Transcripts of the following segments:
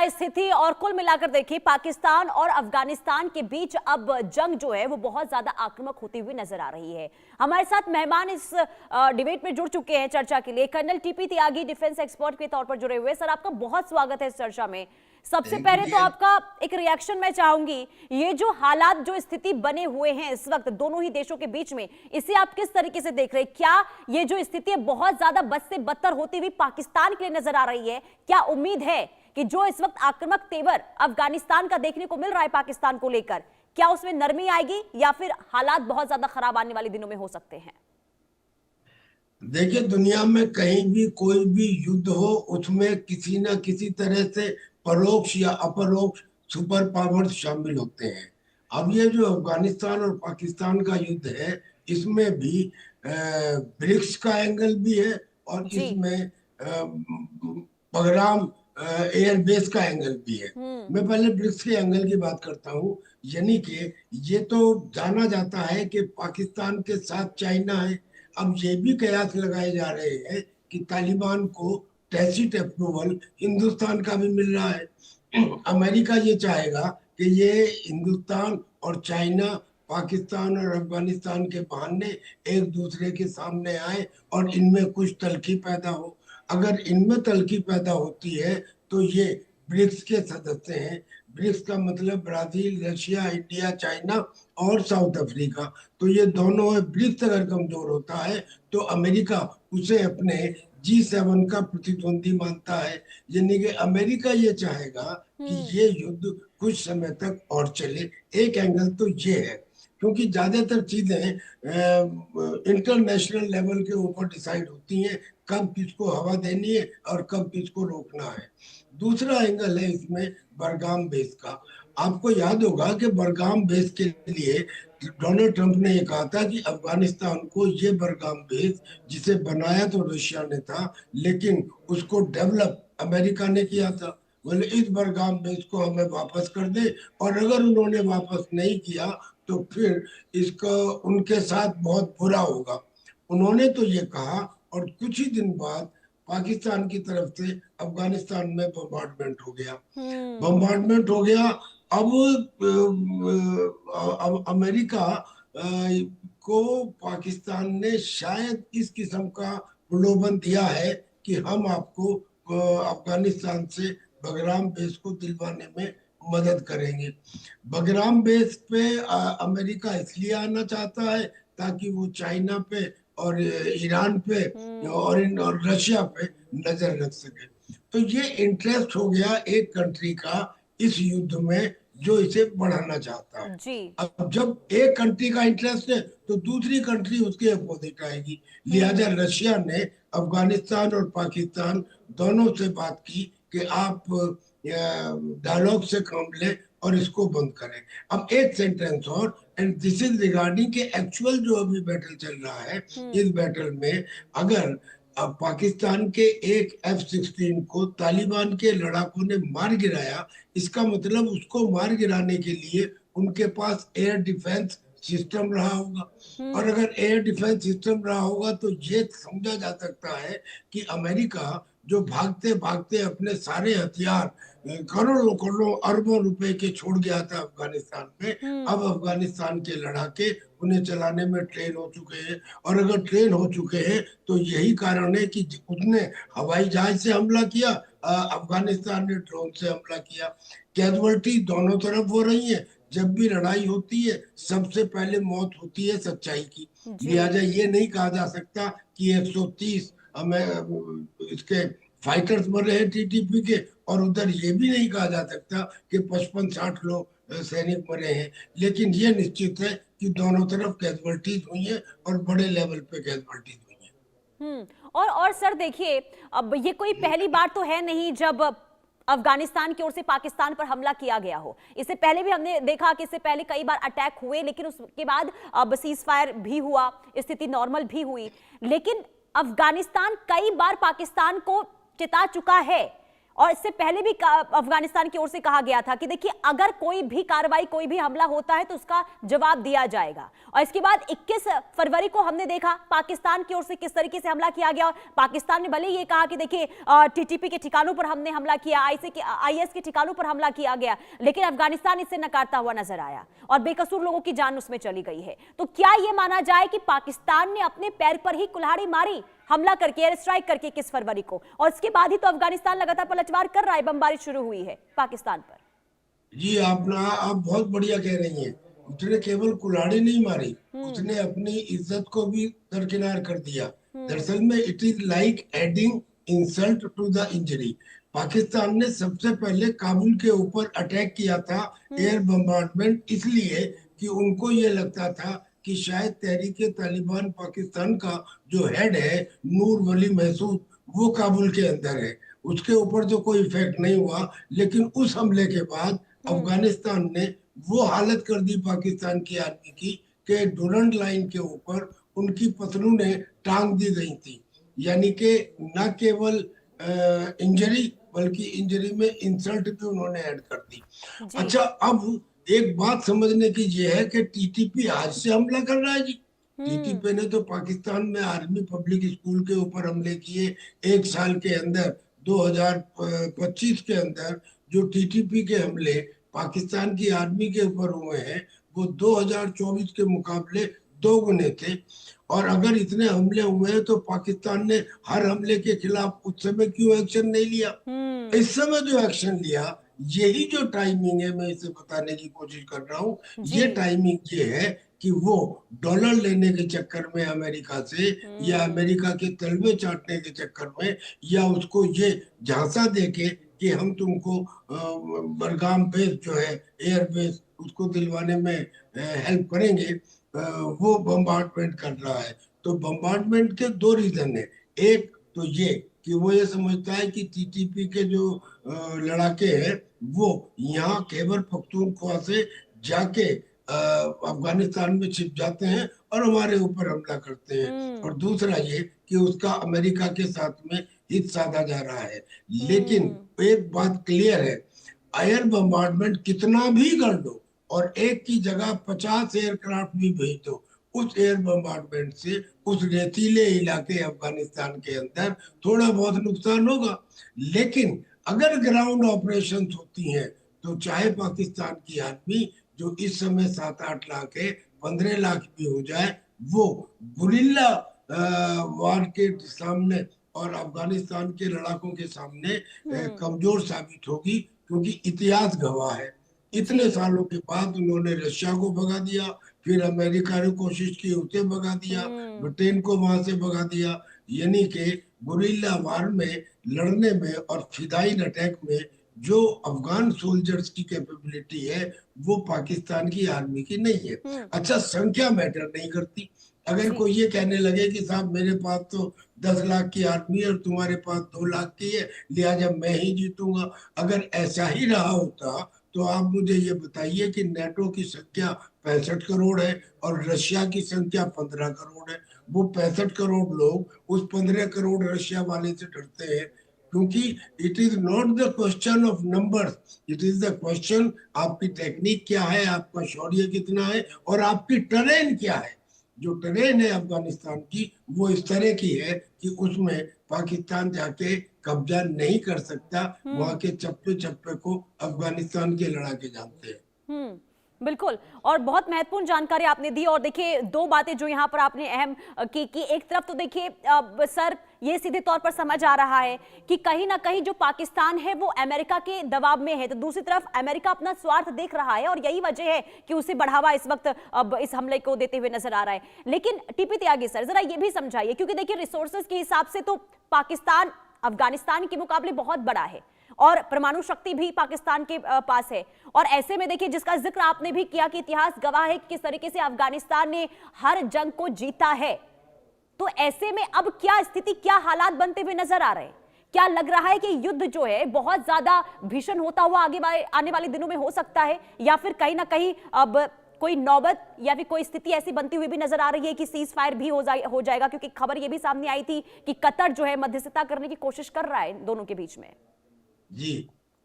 स्थिति और कुल मिलाकर देखिए पाकिस्तान और अफगानिस्तान के बीच अब जंग जो है वो बहुत ज्यादा आक्रामक होती हुई नजर आ रही है। हमारे साथ मेहमान इस डिबेट में जुड़ चुके हैं चर्चा के लिए। कर्नल टीपी त्यागी डिफेंस एक्सपर्ट के तौर पर जुड़े हुए। सर, आपका बहुत स्वागत है इस चर्चा में। सबसे पहले तो आपका एक रिएक्शन मैं चाहूंगी, ये जो हालात जो स्थिति बने हुए हैं इस वक्त दोनों ही देशों के बीच में, इसे आप किस तरीके से देख रहे हैं? क्या ये जो स्थिति है बहुत ज्यादा बद से बदतर होती हुई पाकिस्तान के लिए नजर आ रही है? क्या उम्मीद है कि जो इस वक्त आक्रामक तेवर अफगानिस्तान का देखने को मिल रहा है पाकिस्तान को लेकर, क्या उसमें नरमी आएगी या फिर हालात बहुत ज्यादा खराब आने वाले दिनों में हो सकते हैं? देखिए, दुनिया में कहीं भी कोई भी युद्ध हो, उसमें किसी न किसी तरह से परोक्ष या अपरोक्ष सुपर पावर्स शामिल होते हैं। अब ये जो अफगानिस्तान और पाकिस्तान का युद्ध है, इसमें भी ब्रिक्स का एंगल भी है और इसमें बगराम एयरबेस का एंगल भी है। मैं पहले ब्रिक्स के एंगल की बात करता हूँ। यानी कि ये तो जाना जाता है कि पाकिस्तान के साथ चाइना है। अब ये भी कयास लगाए जा रहे हैं कि तालिबान को टैसिट अप्रूवल हिंदुस्तान का भी मिल रहा है। अमेरिका ये चाहेगा कि ये हिंदुस्तान और चाइना पाकिस्तान और अफगानिस्तान के बहाने एक दूसरे के सामने आए और इनमें कुछ तल्खी पैदा हो। अगर इनमें तल्खी पैदा होती है तो ये ब्रिक्स के सदस्य हैं। ब्रिक्स का मतलब ब्राजील, रशिया, इंडिया, चाइना और साउथ अफ्रीका। तो ये दोनों है। ब्रिक्स अगर कमजोर होता है तो अमेरिका उसे अपने G7 का प्रतिद्वंदी मानता है। यानी कि अमेरिका ये चाहेगा कि ये युद्ध कुछ समय तक और चले। एक एंगल तो ये है, क्योंकि ज्यादातर चीजें इंटरनेशनल लेवल के ऊपर डिसाइड होती हैं, कब किसको हवा देनी है और कब किसको रोकना है। दूसरा एंगल है इसमें बरगाम बेस का। आपको याद होगा कि बरगाम बेस के लिए डोनाल्ड ट्रंप ने ये कहा था कि अफगानिस्तान को ये बरगाम बेस, जिसे बनाया तो रशिया ने था लेकिन उसको डेवलप अमेरिका ने किया था, बोले इस बरगाम बेस को हमें वापस कर दे। और अगर उन्होंने वापस नहीं किया तो फिर इसका उनके साथ बहुत बुरा होगा। उन्होंने तो ये कहा और कुछ ही दिन बाद पाकिस्तान की तरफ से अफगानिस्तान में बम्बार्डमेंट हो गया। बम्बार्डमेंट हो गया। अब अमेरिका को पाकिस्तान ने शायद इस किस्म का प्रलोभन दिया है कि हम आपको अफगानिस्तान से बगराम बेस को दिलवाने में मदद करेंगे। बगराम बेस पे अमेरिका इसलिए आना चाहता है ताकि वो चाइना पे और ईरान पे और रशिया पे नजर रख सके। तो ये इंटरेस्ट हो गया एक कंट्री का इस युद्ध में जो इसे बढ़ाना चाहता है। अब जब एक कंट्री का इंटरेस्ट है तो दूसरी कंट्री उसके अपोजिट आएगी। लिहाजा रशिया ने अफगानिस्तान और पाकिस्तान दोनों से बात की कि आप डायलॉग से काम लें और इसको बंद करें। अब एक सेंटेंस और, एंड दिस इज रिगार्डिंग के एक्चुअल जो अभी बैटल चल रहा है, इस बैटल में अगर पाकिस्तान के एक F-16 को तालिबान के लड़ाकों ने मार गिराया, इसका मतलब उसको मार गिराने के लिए उनके पास एयर डिफेंस सिस्टम रहा होगा। और अगर एयर डिफेंस सिस्टम रहा होगा तो ये समझा जा सकता है कि अमेरिका जो भागते भागते अपने सारे हथियार करोड़ों करोड़ों अरबों रुपए के छोड़ गया था अफगानिस्तान में, अब अफगानिस्तान के लड़ाके उन्हें चलाने में ट्रेन हो चुके हैं। और अगर ट्रेन हो चुके हैं तो यही कारण है कि उसने हवाई जहाज से हमला किया, अफगानिस्तान ने ड्रोन से हमला किया। कैजुअल्टी दोनों तरफ हो रही है। जब भी लड़ाई होती है सबसे पहले मौत होती है सच्चाई की। लिहाजा ये नहीं कहा जा सकता कि 130 इसके फाइटर्स मरे हैं टीटीपी के, और उधर ये भी नहीं कहा जा सकता कि 55-60 लोग सैनिक मरे हैं। लेकिन ये निश्चित है कि दोनों तरफ कैजुअल्टीज हुई है और बड़े लेवल पे कैजुअल्टीज हुई है। और सर देखिए, अब ये कोई पहली बार तो है नहीं जब अफगानिस्तान की ओर से पाकिस्तान पर हमला किया गया हो। इससे पहले भी हमने देखा कि इससे पहले कई बार अटैक हुए, लेकिन उसके बाद अब सीज फायर भी हुआ, स्थिति नॉर्मल भी हुई। लेकिन अफगानिस्तान कई बार पाकिस्तान को चिता चुका है और इससे पहले भी अफगानिस्तान की ओर से कहा गया था कि देखिए अगर कोई भी कार्रवाई, कोई भी हमला होता है तो उसका जवाब दिया जाएगा। और इसके बाद 21 फरवरी को हमने देखा पाकिस्तान की ओर से किस तरीके से हमला किया गया। और पाकिस्तान ने भले ये कहा कि देखिए टीटीपी के ठिकानों पर हमने हमला किया, आईएस के ठिकानों पर हमला किया गया, लेकिन अफगानिस्तान इसे नकारता हुआ नजर आया और बेकसूर लोगों की जान उसमें चली गई है। तो क्या यह माना जाए कि पाकिस्तान ने अपने पैर पर ही कुल्हाड़ी मारी, हमला करके, एयर स्ट्राइक करके 21 फरवरी को, और इसके बाद ही तो अफगानिस्तान लगातार पलटवार कर रहा है, बमबारी शुरू हुई है पाकिस्तान पर। जी आप बहुत बढ़िया कह रही हैं। उसने केवल कुल्हाड़ी नहीं मारी, उसने अपनी इज्जत को भी दरकिनार कर दिया। दरअसल में it is like adding insult to the injury. Pakistan ने सबसे पहले काबुल के ऊपर अटैक किया था, एयर बम्बार्डमेंट, इसलिए कि उनको ये लगता था कि शायद तहरीके तालिबान पाकिस्तान का जो हेड है नूर वली महसूद, वो काबुल के अंदर है। उसके ऊपर तो कोई इफेक्ट नहीं हुआ, लेकिन उस हमले के बाद अफगानिस्तान ने वो हालत कर दी पाकिस्तान की आर्मी की कि डुरंड लाइन के ऊपर उनकी पतलूनें टांग दी गई थी। यानी कि न केवल इंजरी बल्कि इंजरी में इंसल्ट भी उन्होंने ऐड कर दी। अच्छा, अब एक बात समझने की ये है कि टीटीपी आज से हमला कर रहा है जी। टीटीपी ने तो पाकिस्तान में आर्मी पब्लिक स्कूल के ऊपर हमले किए। एक साल के अंदर 2025 के अंदर जो टीटीपी के हमले पाकिस्तान की आर्मी के ऊपर हुए हैं वो 2024 के मुकाबले 2 गुने थे। और अगर इतने हमले हुए हैं तो पाकिस्तान ने हर हमले के खिलाफ उस समय क्यों एक्शन नहीं लिया? इस समय जो एक्शन लिया, यही जो टाइमिंग है, मैं इसे बताने की कोशिश कर रहा हूँ। ये टाइमिंग ये है कि वो डॉलर लेने के चक्कर में अमेरिका से, या अमेरिका के तलवे चाटने के चक्कर में, या उसको ये झांसा देके कि हम तुमको बरगाम बेस जो है एयर बेस उसको दिलवाने में हेल्प करेंगे, वो बम्बार्डमेंट कर रहा है। तो बम्बार्डमेंट के 2 रीजन है। एक तो ये कि वो ये समझता है कि टीटीपी के जो लड़ाके हैं वो यहाँ खैबर पख्तूनख्वा से जाके अफगानिस्तान में छिप जाते हैं और हमारे ऊपर हमला करते हैं। और दूसरा ये कि उसका अमेरिका के साथ में हित साधा जा रहा है। लेकिन एक बात क्लियर है, एयर बम्बार्डमेंट कितना भी कर दो और एक की जगह 50 एयरक्राफ्ट भी भेज दो, उस एयर बम्बार्डमेंट से उस रेतीले इलाके अफगानिस्तान के अंदर थोड़ा बहुत नुकसान होगा। लेकिन अगर ग्राउंड ऑपरेशन होती हैं तो चाहे पाकिस्तान की आर्मी जो इस समय 7-8 लाख है, 15 लाख भी हो जाए, वो गुरिल्ला वार के सामने और अफगानिस्तान के लड़ाकों के सामने कमजोर साबित होगी। क्योंकि इतिहास गवाह है, इतने सालों के बाद उन्होंने रशिया को भगा दिया, फिर अमेरिका ने कोशिश की उसे भगा दिया, ब्रिटेन को वहां से भगा दिया। यानी कि गुरिल्ला वार में लड़ने में और फिदाइन अटैक में जो अफगान सोल्जर्स की कैपेबिलिटी है वो पाकिस्तान की आर्मी की नहीं है। अच्छा, संख्या मैटर नहीं करती। अगर कोई ये कहने लगे कि साहब मेरे पास तो 10 लाख की आर्मी है और तुम्हारे पास 2 लाख की है, लिहाजा मैं ही जीतूंगा, अगर ऐसा ही रहा होता तो आप मुझे ये बताइए कि नेटो की संख्या 65 करोड़ है और रशिया की संख्या 15 करोड़ है। वो 65 करोड़ लोग उस 15 करोड़ रशिया वाले से डरते हैं, क्योंकि it is not the question of numbers, it is the question आपकी टेक्निक क्या है, आपका शौर्य कितना है और आपकी टरेन क्या है। जो टरेन है अफगानिस्तान की वो इस तरह की है कि उसमें पाकिस्तान जाके कब्जा नहीं कर सकता। वहां के चप्पे चप्पे को अफगानिस्तान के लड़ाके जानते हैं। बिल्कुल, और बहुत महत्वपूर्ण जानकारी आपने दी। और देखिए 2 बातें जो यहाँ पर आपने अहम की कि एक तरफ तो देखिए सर ये सीधे तौर पर समझ आ रहा है कि कहीं ना कहीं जो पाकिस्तान है वो अमेरिका के दबाव में है, तो दूसरी तरफ अमेरिका अपना स्वार्थ देख रहा है और यही वजह है कि उसे बढ़ावा इस वक्त अब इस हमले को देते हुए नजर आ रहा है। लेकिन टीपी त्यागी सर जरा ये भी समझाइए, क्योंकि देखिए रिसोर्सेज के हिसाब से तो पाकिस्तान अफगानिस्तान के मुकाबले बहुत बड़ा है और परमाणु शक्ति भी पाकिस्तान के पास है। और ऐसे में देखिए जिसका जिक्र आपने भी किया कि इतिहास गवाह है किस तरीके से अफगानिस्तान ने हर जंग को जीता है, तो ऐसे में अब क्या स्थिति, क्या हालात बनते हुए नजर आ रहे हैं? क्या लग रहा है कि युद्ध जो है बहुत ज्यादा भीषण होता हुआ आने वाले दिनों में हो सकता है, या फिर कहीं ना कहीं अब कोई नौबत या फिर कोई स्थिति ऐसी बनती हुई भी नजर आ रही है कि सीज फायर भी हो जाएगा? क्योंकि खबर यह भी सामने आई थी कि कतर जो है मध्यस्थता करने की कोशिश कर रहा है दोनों के बीच में। जी,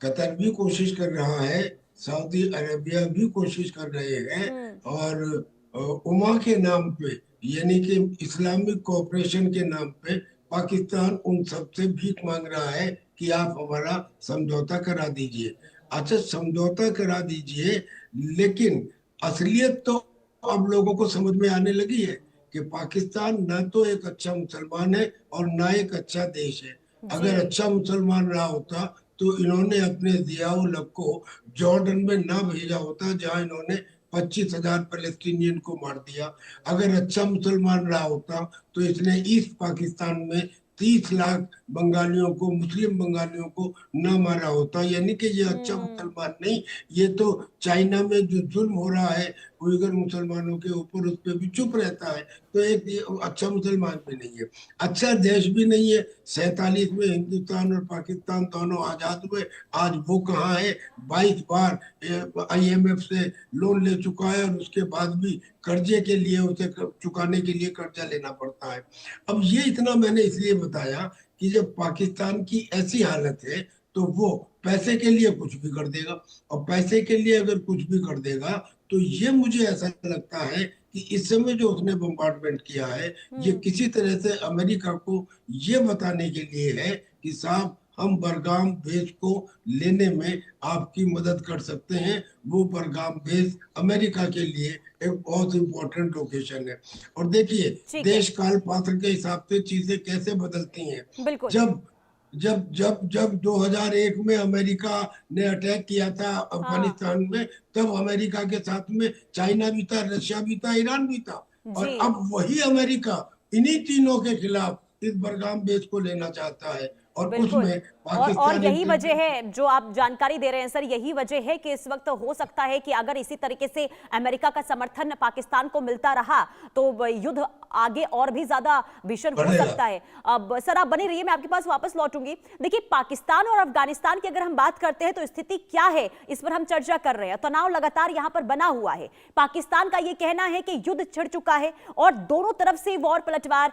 कतर भी कोशिश कर रहा है, सऊदी अरेबिया भी कोशिश कर रहे हैं, हम्म। और उमा के नाम पे, यानी कि इस्लामिक कोऑपरेशन के नाम पे पाकिस्तान उन सबसे भीख मांग रहा है कि आप हमारा समझौता करा दीजिए। अच्छा, समझौता करा दीजिए, लेकिन असलियत तो अब लोगों को समझ में आने लगी है कि पाकिस्तान ना तो एक अच्छा मुसलमान है और ना एक अच्छा देश है। जी। अगर अच्छा मुसलमान रहा होता तो इन्होंने अपने जियाउल हक को जॉर्डन में ना भेजा होता, जहां इन्होंने 25,000 फलस्तीनियन को मार दिया। अगर अच्छा मुसलमान रहा होता तो इसने ईस्ट पाकिस्तान में 30 लाख बंगालियों को, मुस्लिम बंगालियों को न मारा होता। यानी कि ये अच्छा हम्म। मुसलमान नहीं, ये तो चाइना में जो जुल्म हो रहा है उइगर मुसलमानों के ऊपर, उस पर भी चुप रहता है। तो एक ये अच्छा मुसलमान भी नहीं है, अच्छा देश भी नहीं है। 47 में हिंदुस्तान और पाकिस्तान दोनों आजाद हुए, आज वो कहाँ है? 22 बार IMF से लोन ले चुका है, और उसके बाद भी कर्जे के लिए, उसे चुकाने के लिए कर्जा लेना पड़ता है। अब ये इतना मैंने इसलिए बताया कि जब पाकिस्तान की ऐसी हालत है तो वो पैसे के लिए कुछ भी कर देगा, और पैसे के लिए अगर कुछ भी कर देगा तो ये मुझे ऐसा लगता है कि इस समय जो उसने बम्बार्डमेंट किया है, ये हम्म। किसी तरह से अमेरिका को ये बताने के लिए है कि साहब, हम बरगाम बेस को लेने में आपकी मदद कर सकते हैं। वो बरगाम बेस अमेरिका के लिए एक बहुत इंपॉर्टेंट लोकेशन है। और देखिए, ठीक है। देश काल पात्र के हिसाब से चीजें कैसे बदलती हैं। बिल्कुल। जब जब 2001 में अमेरिका ने अटैक किया था हाँ। अफगानिस्तान में, तब अमेरिका के साथ में चाइना भी था, रशिया भी था, ईरान भी था। जी। और अब वही अमेरिका इन्हीं तीनों के खिलाफ इस बरगाम बेस को लेना चाहता है, और बिल्कुल। उसमें और पाकिस्तान यही वजह इंटरवेंशन। है जो आप जानकारी दे रहे हैं सर, यही वजह है कि इस वक्त हो सकता है कि अगर इसी तरीके से अमेरिका का समर्थन पाकिस्तान को मिलता रहा तो युद्ध आगे और भी ज्यादा भीषण हो बढ़ेगा। सकता है। अब सर आप बने रहिए, मैं आपके पास वापस लौटूंगी। देखिए, पाकिस्तान और अफगानिस्तान की अगर हम बात करते हैं तो स्थिति क्या है, इस पर हम चर्चा कर रहे हैं। तनाव लगातार यहां पर बना हुआ है। पाकिस्तान का यह कहना है कि युद्ध छिड़ चुका है और दोनों तरफ से वॉर पलटवार